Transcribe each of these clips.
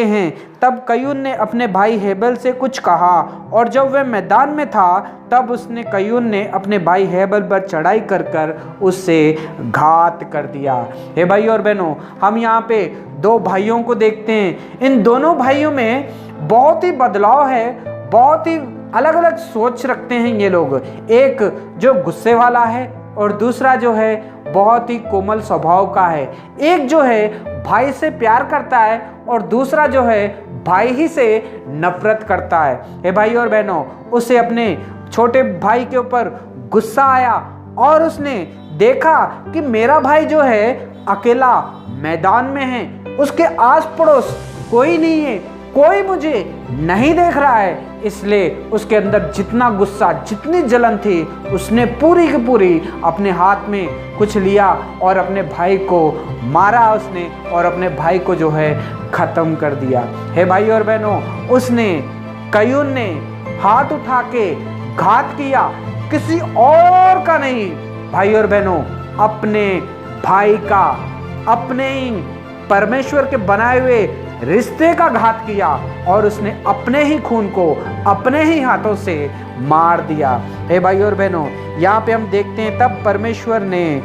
करते हैं। तब कयीन ने अपने भाई हेबेल से कुछ कहा, और जब वह मैदान में था तब कयीन ने अपने भाई हेबेल पर चढ़ाई कर कर उससे घात कर दिया। हे भाई और बहनों, हम यहाँ पे दो भाइयों को देखते हैं। इन दोनों भाइयों में बहुत ही बदलाव है, बहुत ही अलग अलग सोच रखते हैं ये लोग। एक जो गुस्से वाला है और दूसरा जो है बहुत ही कोमल स्वभाव का है। एक जो है भाई से प्यार करता है और दूसरा जो है भाई ही से नफरत करता है। हे भाई और बहनों, उसे अपने छोटे भाई के ऊपर गुस्सा आया और उसने देखा कि मेरा भाई जो है अकेला मैदान में है, उसके आस पड़ोस कोई नहीं है, कोई मुझे नहीं देख रहा है। इसलिए उसके अंदर जितना गुस्सा, जितनी जलन थी, उसने पूरी की पूरी अपने हाथ में कुछ लिया और अपने भाई को मारा उसने, और अपने भाई को जो है खत्म कर दिया। हे भाई और बहनों, कयीन ने हाथ उठा के घात किया, किसी और का नहीं। भाई और बहनों, अपने भाई का, अपने ही परमेश्वर के बनाए हुए रिश्ते का घात किया और उसने अपने ही खून को अपने ही हाथों से मार दिया। हे भाई और बहनों, यहाँ पे हम देखते हैं तब परमेश्वर ने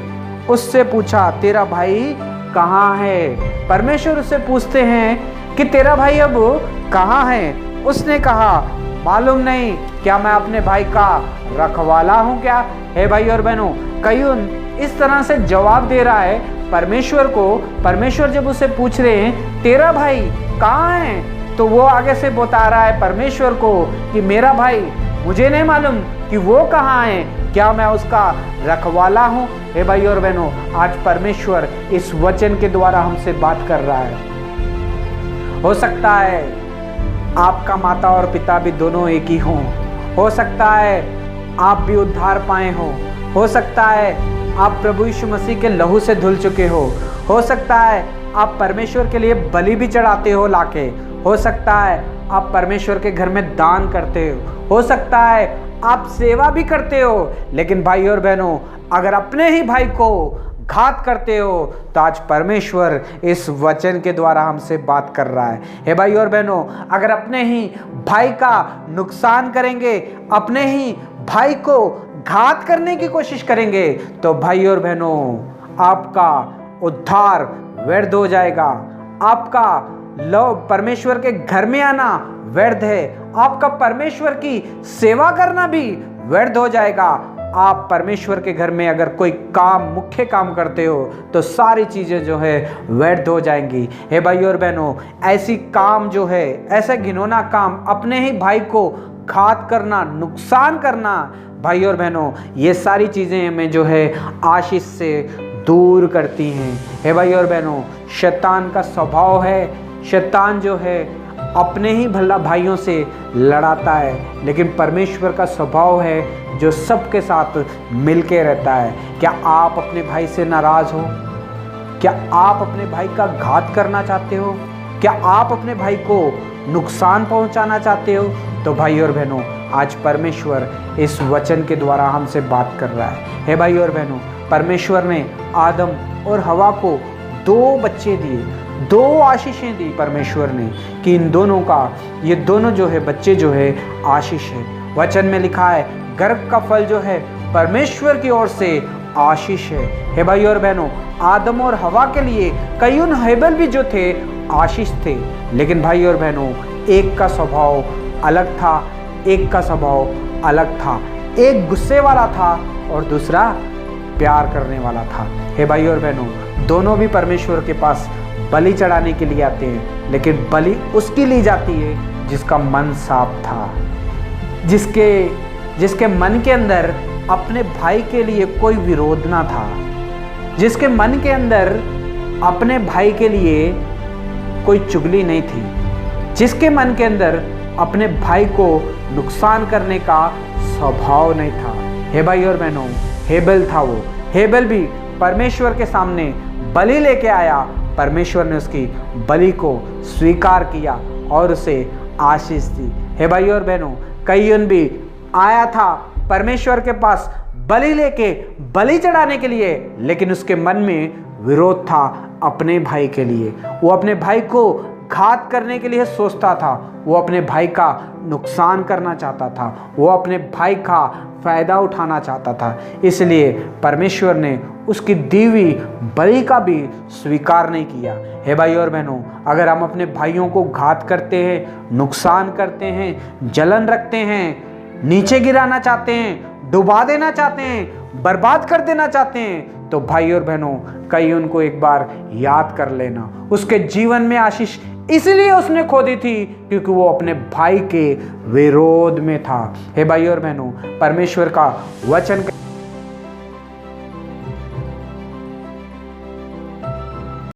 उससे पूछा, तेरा भाई कहाँ है? परमेश्वर उससे पूछते हैं कि तेरा भाई अब कहाँ है? उसने कहा, मालूम नहीं, क्या मैं अपने भाई का रखवाला हूँ क्या? हे भाई और बहनों, कयीन इस तरह से जवाब दे रहा है परमेश्वर को। परमेश्वर जब उसे पूछ रहे हैं तेरा भाई कहाँ है, तो वो आगे से बता रहा है परमेश्वर को कि मेरा भाई, मुझे नहीं मालूम कि वो कहाँ है, क्या मैं उसका रखवाला हूँ? हे भाई और बहनों, आज परमेश्वर इस वचन के द्वारा हमसे बात कर रहा है। हो सकता है आपका माता और पिता भी दोनों एक ही हों, हो सकता है आप भी उद्धार पाए हो सकता है आप प्रभु यीशु मसीह के लहू से धुल चुके हो सकता है आप परमेश्वर के लिए बलि भी चढ़ाते हो लाके, हो सकता है आप परमेश्वर के घर में दान करते हो सकता है आप सेवा भी करते हो। लेकिन भाई और बहनों, अगर अपने ही भाई को घात करते हो तो आज परमेश्वर इस वचन के द्वारा हमसे बात कर रहा है। हे भाई और बहनों, अगर अपने ही भाई का नुकसान करेंगे, अपने ही भाई को घात करने की कोशिश करेंगे, तो भाई और बहनों, आपका उद्धार व्यर्थ हो जाएगा। आपका परमेश्वर के घर में आना व्यर्थ है। आपका परमेश्वर की सेवा करना भी व्यर्थ हो जाएगा। आप परमेश्वर के घर में अगर कोई काम, मुख्य काम करते हो तो सारी चीज़ें जो है व्यर्थ हो जाएंगी। हे भाई और बहनों, ऐसी काम जो है, ऐसा घिनौना काम, अपने ही भाई को घात करना, नुकसान करना, भाई और बहनों, ये सारी चीज़ें हमें जो है आशीष से दूर करती हैं। हे भाई और बहनों, शैतान का स्वभाव है, शैतान जो है अपने ही भला भाइयों से लड़ाता है, लेकिन परमेश्वर का स्वभाव है जो सबके साथ मिलके रहता है। क्या आप अपने भाई से नाराज़ हो? क्या आप अपने भाई का घात करना चाहते हो? क्या आप अपने भाई को नुकसान पहुंचाना चाहते हो? तो भाई और बहनों, आज परमेश्वर इस वचन के द्वारा हमसे बात कर रहा है। हे भाई और बहनों, परमेश्वर ने आदम और हवा को 2 बच्चे दिए, 2 आशीषें दी परमेश्वर ने, कि इन दोनों का, ये दोनों जो है बच्चे जो है आशीष है। वचन में लिखा है गर्भ का फल जो है परमेश्वर की ओर से आशीष है। हे भाई और बहनों, आदम और हवा के लिए कयीन हेबेल भी जो थे आशीष थे, लेकिन भाई और बहनों, एक का स्वभाव अलग था, एक का स्वभाव अलग था। एक गुस्से वाला था और दूसरा प्यार करने वाला था। हे भाई और बहनों, दोनों भी परमेश्वर के पास बलि चढ़ाने के लिए आते हैं, लेकिन बलि उसकी ली जाती है जिसका मन साफ था, जिसके मन के अंदर अपने भाई के लिए कोई विरोध ना था, जिसके मन के अंदर अपने भाई के लिए कोई चुगली नहीं थी, जिसके मन के अंदर अपने भाई को नुकसान करने का स्वभाव नहीं था। हे भाई और बहनों, हेबेल था वो। हेबेल भी परमेश्वर के सामने बलि लेके आया, परमेश्वर ने उसकी बलि को स्वीकार किया और उसे आशीष दी। हे भाई और बहनों, कयीन भी आया था परमेश्वर के पास बलि लेके, बलि चढ़ाने के लिए, लेकिन उसके मन में विरोध था अपने भाई के लिए। वो अपने भाई को घात करने के लिए सोचता था, वो अपने भाई का नुकसान करना चाहता था, वो अपने भाई का फ़ायदा उठाना चाहता था। इसलिए परमेश्वर ने उसकी दी हुई बलि का भी स्वीकार नहीं किया। हे भाई और बहनों, अगर हम अपने भाइयों को घात करते हैं, नुकसान करते हैं, जलन रखते हैं, नीचे गिराना चाहते हैं, डुबा देना चाहते हैं, बर्बाद कर देना चाहते हैं, तो भाई और बहनों, कहीं उनको एक बार याद कर लेना। उसके जीवन में आशीष इसलिए उसने खो दी थी क्योंकि वो अपने भाई के विरोध में था। हे भाई और बहनों, परमेश्वर का वचन